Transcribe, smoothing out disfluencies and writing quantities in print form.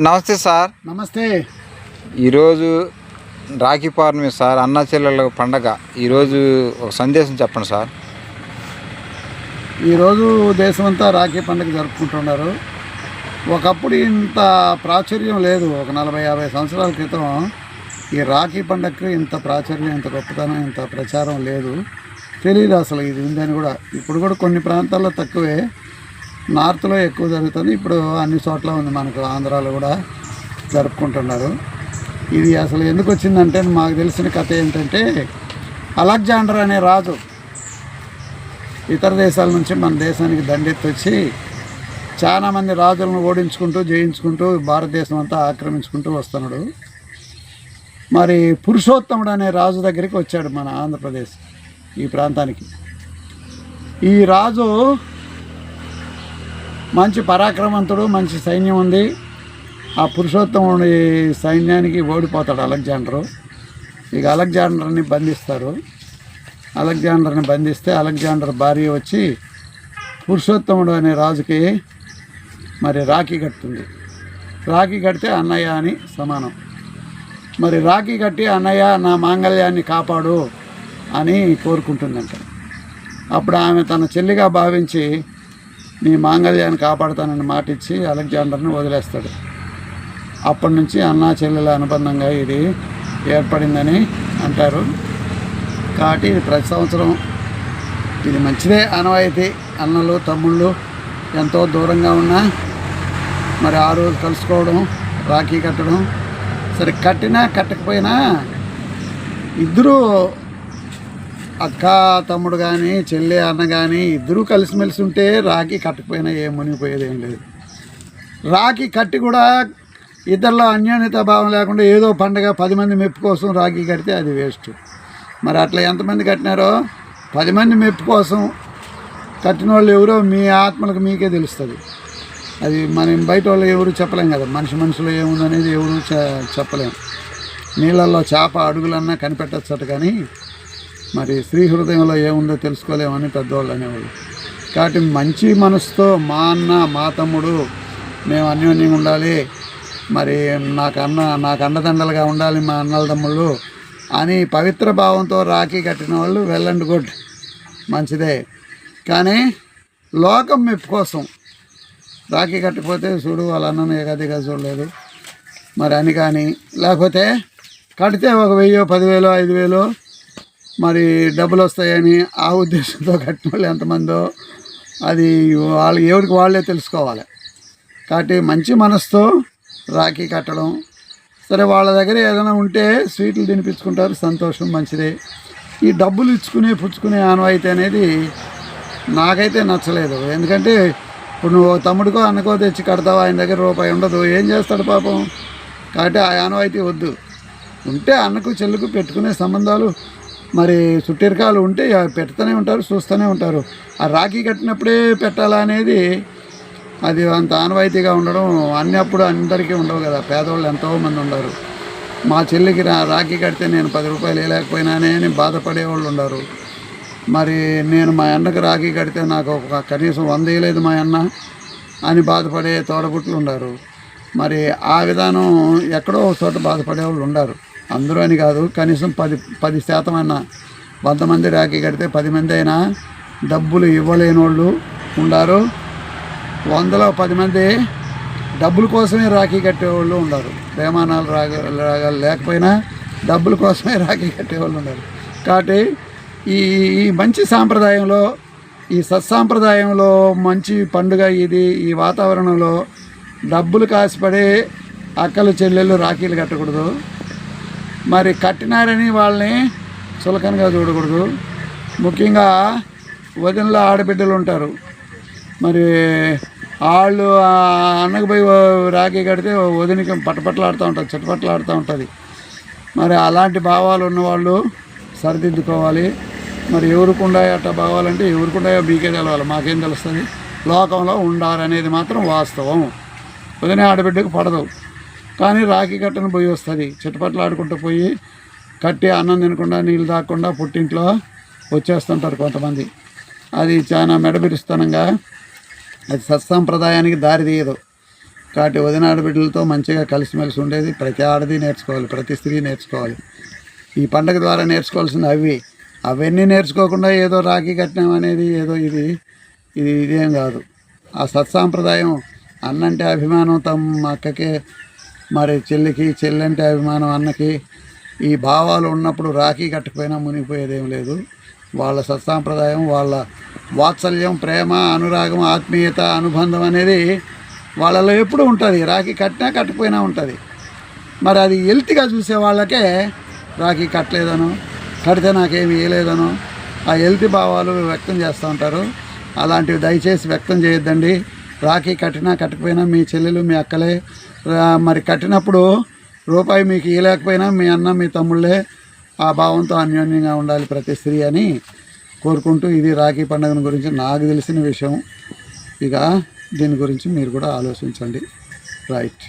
నమస్తే సార్. నమస్తే. ఈరోజు రాఖీ పౌర్ణమి సార్, అన్నా చెల్లెళ్ళ పండగ. ఈరోజు ఒక సందేశం చెప్పండి సార్. ఈరోజు దేశమంతా రాఖీ పండుగ జరుపుకుంటున్నారు. ఒకప్పుడు ఇంత ప్రాచుర్యం లేదు. ఒక 40-50 సంవత్సరాల క్రితం ఈ రాఖీ పండుగకి ఇంత ప్రాచుర్యం, ఇంత గొప్పతనం, ఇంత ప్రచారం లేదు. తెలియదు అసలు ఇది ఉందని కూడా. ఇప్పుడు కూడా కొన్ని ప్రాంతాల్లో తక్కువే, నార్త్లో ఎక్కువ జరుగుతుంది. ఇప్పుడు అన్ని చోట్ల ఉంది, మనకు ఆంధ్రాలో కూడా జరుపుకుంటున్నారు. ఇది అసలు ఎందుకు వచ్చిందంటే, మాకు తెలిసిన కథ ఏంటంటే, అలెగ్జాండర్ అనే రాజు ఇతర దేశాల నుంచి మన దేశానికి దండెత్తి వచ్చి చాలామంది రాజులను ఓడించుకుంటూ జయించుకుంటూ భారతదేశం అంతా ఆక్రమించుకుంటూ వస్తున్నాడు. మరి పురుషోత్తముడు అనే రాజు దగ్గరికి వచ్చాడు మన ఆంధ్రప్రదేశ్ ఈ ప్రాంతానికి. ఈ రాజు మంచి పరాక్రమవంతుడు, మంచి సైన్యం ఉంది. ఆ పురుషోత్తముడి సైన్యానికి ఓడిపోతాడు అలెగ్జాండరు. ఇక అలెగ్జాండర్ని బంధిస్తారు. అలెగ్జాండర్ని బంధిస్తే అలెగ్జాండర్ భార్య వచ్చి పురుషోత్తముడు అనే రాజుకి మరి రాఖీ కడుతుంది. రాఖీ కడితే అన్నయ్య అని సమానం. మరి రాఖీ కట్టి అన్నయ్య నా మాంగళ్యాన్ని కాపాడు అని కోరుకుంటుందంట. అప్పుడు ఆమె తన చెల్లిగా భావించి నీ మాంగళ్యాన్ని కాపాడుతానని మాటిచ్చి అలెగ్జాండర్ని వదిలేస్తాడు. అప్పటి నుంచి అన్నా చెల్లెల అనుబంధంగా ఇది ఏర్పడిందని అంటారు. కాబట్టి ఇది ప్రతి సంవత్సరం ఇది మంచిదే ఆనవాయితీ. అన్నలు తమ్ముళ్ళు ఎంతో దూరంగా ఉన్నా మరి ఆ రోజు కలుసుకోవడం, రాఖీ కట్టడం. సరే కట్టినా కట్టకపోయినా ఇద్దరూ అక్క తమ్ముడు కానీ చెల్లి అన్న కానీ ఇద్దరూ కలిసిమెలిసి ఉంటే రాఖీ కట్టకపోయినా ఏం మునిగిపోయేది ఏం లేదు. రాఖీ కట్టి కూడా ఇద్దరిలో అన్యోన్యత భావం లేకుండా ఏదో పండగ 10 మంది మెప్పు కోసం రాఖీ కడితే అది వేస్ట్. మరి అట్లా ఎంతమంది కట్టినారో 10 మంది మెప్పు కోసం కట్టిన వాళ్ళు ఎవరో మీ ఆత్మలకు మీకే తెలుస్తుంది. అది మనం బయట వాళ్ళు ఎవరు చెప్పలేం కదా. మనసులో ఏముందనేది ఎవరు చెప్పలేం. నీళ్ళల్లో చేప అడుగులన్నా కనిపెట్టచ్చట, కానీ మరి స్త్రీ హృదయంలో ఏముందో తెలుసుకోలేమని పెద్దవాళ్ళు అనేవాళ్ళు. కాబట్టి మంచి మనసుతో మా అన్న మా తమ్ముడు మేము అన్యోన్యంగా ఉండాలి, మరి నాకు అండదండలుగా ఉండాలి మా అన్నల తమ్ముళ్ళు అని పవిత్ర భావంతో రాఖీ కట్టిన వాళ్ళు వెల్ అండ్ గుడ్, మంచిదే. కానీ లోకం మెప్పు కోసం రాఖీ కట్టిపోతే చూడు వాళ్ళ అన్నను ఏకాదిగా చూడలేదు మరి అని, కానీ లేకపోతే కడితే ఒక 1000, 10,000, 5,000 మరి డబ్బులు వస్తాయని ఆ ఉద్దేశంతో కట్టిన వాళ్ళు ఎంతమందో అది వాళ్ళు ఎవరికి వాళ్ళే తెలుసుకోవాలి. కాబట్టి మంచి మనసుతో రాఖీ కట్టడం. సరే వాళ్ళ దగ్గర ఏదైనా ఉంటే స్వీట్లు తినిపించుకుంటారు, సంతోషం, మంచిదే. ఈ డబ్బులు ఇచ్చుకునే పుచ్చుకునే ఆనవాయితీ అనేది నాకైతే నచ్చలేదు. ఎందుకంటే ఇప్పుడు నువ్వు తమ్ముడికో అన్నకో తెచ్చి కడతావు, ఆయన దగ్గర రూపాయి ఉండదు, ఏం చేస్తాడు పాపం. కాబట్టి ఆ ఆనవాయితీ వద్దు. ఉంటే అన్నకు చెల్లుకు పెట్టుకునే సంబంధాలు మరి చుట్టరికాలు ఉంటే పెడుతూనే ఉంటారు, చూస్తూనే ఉంటారు. ఆ రాఖీ కట్టినప్పుడే పెట్టాలా అనేది అది అంత ఆనవాయితీగా ఉండడం అప్పుడు అందరికీ ఉండవు కదా. పేదవాళ్ళు ఎంతోమంది ఉండరు. మా చెల్లికి రాఖీ కడితే నేను 10 రూపాయలు వేయలేకపోయినానే అని బాధపడేవాళ్ళు ఉండరు. మరి నేను మా అన్నకు రాఖీ కడితే నాకు కనీసం 100 వేయలేదు మా అన్న అని బాధపడే తోడబుట్లు ఉండరు. మరి ఆ విధానం ఎక్కడో ఒక చోట బాధపడేవాళ్ళు ఉండరు. అందరూ అని కాదు, కనీసం 10% అయినా 100 మంది రాఖీ కడితే 10 మంది అయినా డబ్బులు ఇవ్వలేని వాళ్ళు ఉండరు. 100లో 10 మంది డబ్బుల కోసమే రాఖీ కట్టేవాళ్ళు ఉండరు. ప్రేమానాలు రాగాలు లేకపోయినా డబ్బుల కోసమే రాఖీ కట్టేవాళ్ళు ఉండరు. కాబట్టి ఈ మంచి సాంప్రదాయంలో, ఈ సత్సాంప్రదాయంలో మంచి పండుగ ఇది. ఈ వాతావరణంలో డబ్బులు కాసిపడే అక్కలు చెల్లెళ్ళు రాఖీలు కట్టకూడదు. మరి కట్టినారని వాళ్ళని చులకనగా చూడకూడదు. ముఖ్యంగా వదినలో ఆడబిడ్డలు ఉంటారు. మరి వాళ్ళు అన్నకు పోయి రాఖీ కడితే వదినికి పట్టపట్లాడుతూ ఉంటుంది, చుట్టుపట్లాడుతూ ఉంటుంది. మరి అలాంటి భావాలు ఉన్నవాళ్ళు సరిదిద్దుకోవాలి. మరి ఎవరికుండాయో అట్లా భావాలంటే ఎవరికుండాయో బీకే తెలవాలి, మాకేం తెలుస్తుంది. లోకంలో ఉండాలనేది మాత్రం వాస్తవం. వదిన ఆడబిడ్డకు పడదు, కానీ రాఖీ కట్టను పోయి వస్తుంది. చుట్టుపట్లాడుకుంటూ పోయి కట్టి అన్నం తినకుండా నీళ్ళు తాగకుండా పుట్టింట్లో వచ్చేస్తుంటారు కొంతమంది. అది చాలా మెడబిరుస్తనంగా, అది సత్సాంప్రదాయానికి దారి తీయదు. కాబట్టి వదిన ఆడబిడ్డలతో మంచిగా కలిసిమెలిసి ఉండేది ప్రతి ఆడది నేర్చుకోవాలి, ప్రతి స్త్రీ నేర్చుకోవాలి. ఈ పండగ ద్వారా నేర్చుకోవాల్సింది అవన్నీ నేర్చుకోకుండా ఏదో రాఖీ కట్నం అనేది ఏదో ఇదేం కాదు. ఆ సత్సాంప్రదాయం అన్నంటే అభిమానం తమ అక్కకే, మరి చెల్లికి, చెల్లంటే అభిమానం అన్నకి, ఈ భావాలు ఉన్నప్పుడు రాఖీ కట్టకపోయినా మునిగిపోయేదేం లేదు. వాళ్ళ సత్సాంప్రదాయం, వాళ్ళ వాత్సల్యం, ప్రేమ, అనురాగం, ఆత్మీయత, అనుబంధం అనేది వాళ్ళలో ఎప్పుడూ ఉంటుంది. రాఖీ కట్టినా కట్టకపోయినా ఉంటుంది. మరి అది హెల్త్గా చూసే వాళ్ళకే రాఖీ కట్టలేదనో, కడితే నాకేమి ఇవ్వలేదనో ఆ హెల్తీ భావాలు వ్యక్తం చేస్తూ ఉంటారు. అలాంటివి దయచేసి వ్యక్తం చేయొద్దండి. రాఖీ కట్టినా కట్టకపోయినా మీ చెల్లెలు, మీ అక్కలే. మరి కట్టినప్పుడు రూపాయి మీకు ఇవ్వలేకపోయినా మీ అన్న, మీ తమ్ముళ్ళే. ఆ భావంతో అన్యోన్యంగా ఉండాలి ప్రతి స్త్రీ అని కోరుకుంటూ, ఇది రాఖీ పండుగ గురించి నాకు తెలిసిన విషయం. ఇక దీని గురించి మీరు కూడా ఆలోచించండి. రైట్.